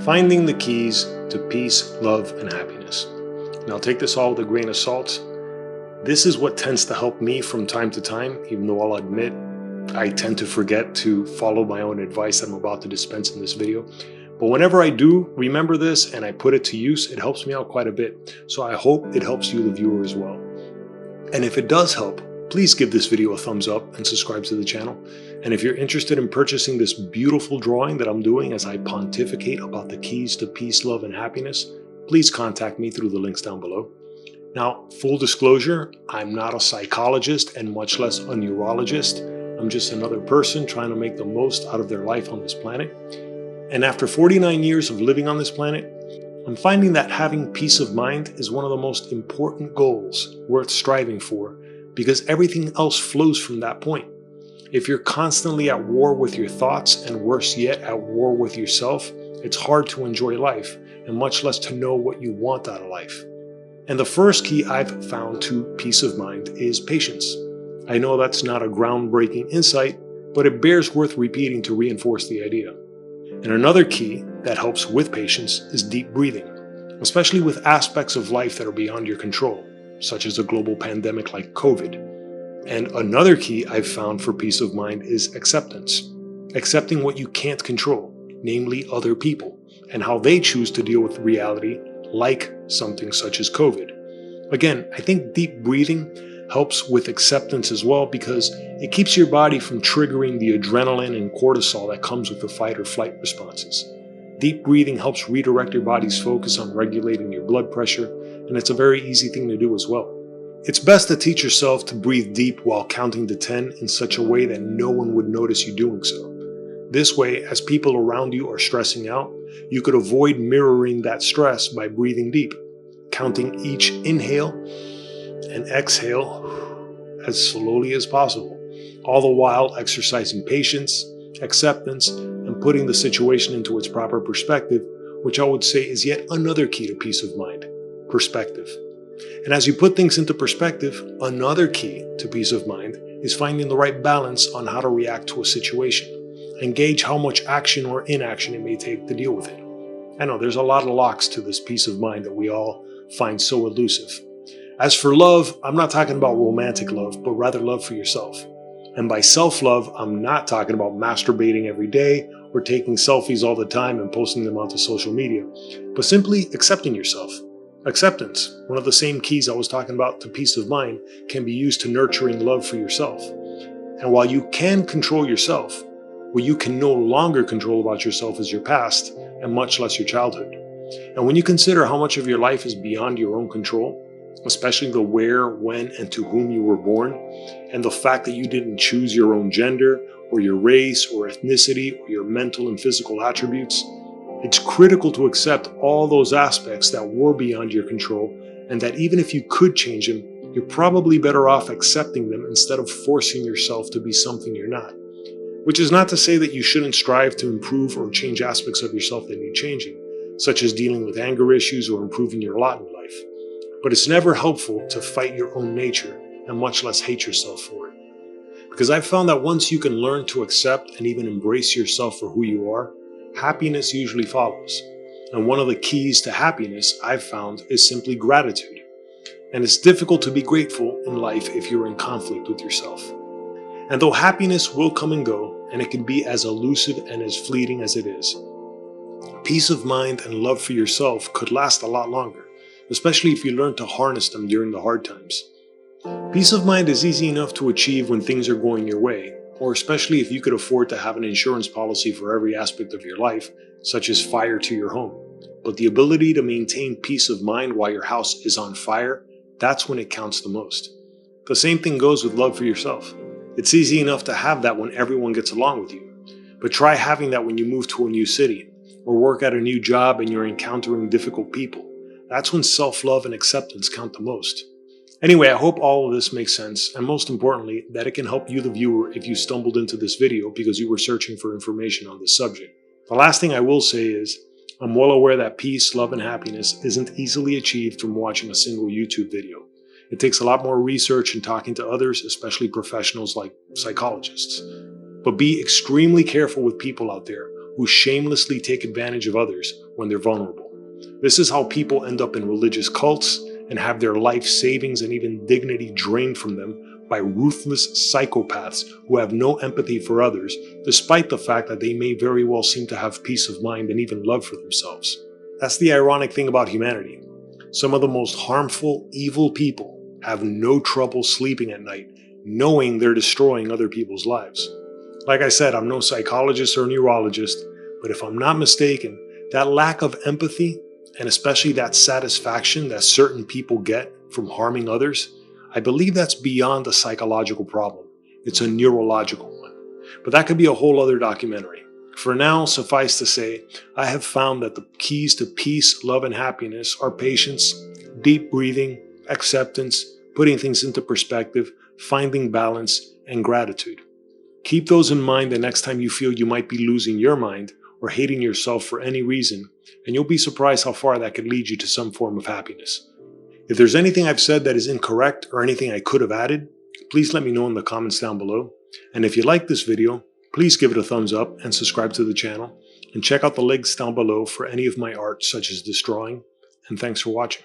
Finding the keys to peace, love, and happiness. Now take this all with a grain of salt. This is what tends to help me from time to time, even though I'll admit I tend to forget to follow my own advice that I'm about to dispense in this video. But whenever I do remember this and I put it to use, it helps me out quite a bit. So I hope it helps you, the viewer, as well. And if it does help, please give this video a thumbs up and subscribe to the channel. And if you're interested in purchasing this beautiful drawing that I'm doing as I pontificate about the keys to peace, love, and happiness, please contact me through the links down below. Now, full disclosure, I'm not a psychologist and much less a neurologist. I'm just another person trying to make the most out of their life on this planet. And after 49 years of living on this planet, I'm finding that having peace of mind is one of the most important goals worth striving for, because everything else flows from that point. If you're constantly at war with your thoughts, and worse yet, at war with yourself, it's hard to enjoy life, and much less to know what you want out of life. And the first key I've found to peace of mind is patience. I know that's not a groundbreaking insight, but it bears worth repeating to reinforce the idea. And another key that helps with patience is deep breathing, especially with aspects of life that are beyond your control, such as a global pandemic like COVID. And another key I've found for peace of mind is acceptance. Accepting what you can't control, namely other people, and how they choose to deal with reality, like something such as COVID. Again, I think deep breathing helps with acceptance as well, because it keeps your body from triggering the adrenaline and cortisol that comes with the fight or flight responses. Deep breathing helps redirect your body's focus on regulating your blood pressure, and it's a very easy thing to do as well. It's best to teach yourself to breathe deep while counting to 10 in such a way that no one would notice you doing so. This way, as people around you are stressing out, you could avoid mirroring that stress by breathing deep, counting each inhale and exhale as slowly as possible, all the while exercising patience, acceptance, and putting the situation into its proper perspective, which I would say is yet another key to peace of mind: perspective. And as you put things into perspective, another key to peace of mind is finding the right balance on how to react to a situation and gauge how much action or inaction it may take to deal with it. I know there's a lot of locks to this peace of mind that we all find so elusive. As for love, I'm not talking about romantic love, but rather love for yourself. And by self-love, I'm not talking about masturbating every day or taking selfies all the time and posting them onto social media, but simply accepting yourself. Acceptance, one of the same keys I was talking about to peace of mind, can be used to nurturing love for yourself. And while you can control yourself, what you can no longer control about yourself is your past, and much less your childhood. And when you consider how much of your life is beyond your own control, especially the where, when, and to whom you were born, and the fact that you didn't choose your own gender, or your race, or ethnicity, or your mental and physical attributes, it's critical to accept all those aspects that were beyond your control, and that even if you could change them, you're probably better off accepting them instead of forcing yourself to be something you're not. Which is not to say that you shouldn't strive to improve or change aspects of yourself that need changing, such as dealing with anger issues or improving your lot in life. But it's never helpful to fight your own nature, and much less hate yourself for it. Because I've found that once you can learn to accept and even embrace yourself for who you are, happiness usually follows. And one of the keys to happiness I've found is simply gratitude. And it's difficult to be grateful in life if you're in conflict with yourself. And though happiness will come and go, and it can be as elusive and as fleeting as it is, peace of mind and love for yourself could last a lot longer, especially if you learn to harness them during the hard times. Peace of mind is easy enough to achieve when things are going your way, or especially if you could afford to have an insurance policy for every aspect of your life, such as fire to your home. But the ability to maintain peace of mind while your house is on fire, that's when it counts the most. The same thing goes with love for yourself. It's easy enough to have that when everyone gets along with you, but try having that when you move to a new city, or work at a new job and you're encountering difficult people. That's when self-love and acceptance count the most. Anyway, I hope all of this makes sense, and most importantly, that it can help you, the viewer, if you stumbled into this video because you were searching for information on this subject. The last thing I will say is, I'm well aware that peace, love, and happiness isn't easily achieved from watching a single YouTube video. It takes a lot more research and talking to others, especially professionals like psychologists. But be extremely careful with people out there who shamelessly take advantage of others when they're vulnerable. This is how people end up in religious cults and have their life savings and even dignity drained from them by ruthless psychopaths who have no empathy for others, despite the fact that they may very well seem to have peace of mind and even love for themselves. That's the ironic thing about humanity. Some of the most harmful, evil people have no trouble sleeping at night, knowing they're destroying other people's lives. Like I said, I'm no psychologist or neurologist, but if I'm not mistaken, that lack of empathy, and especially that satisfaction that certain people get from harming others, I believe that's beyond a psychological problem. It's a neurological one. But that could be a whole other documentary. For now, suffice to say, I have found that the keys to peace, love, and happiness are patience, deep breathing, acceptance, putting things into perspective, finding balance, and gratitude. Keep those in mind the next time you feel you might be losing your mind or hating yourself for any reason, and you'll be surprised how far that could lead you to some form of happiness. If there's anything I've said that is incorrect or anything I could have added, please let me know in the comments down below. And if you like this video, please give it a thumbs up and subscribe to the channel, and check out the links down below for any of my art such as this drawing, and thanks for watching.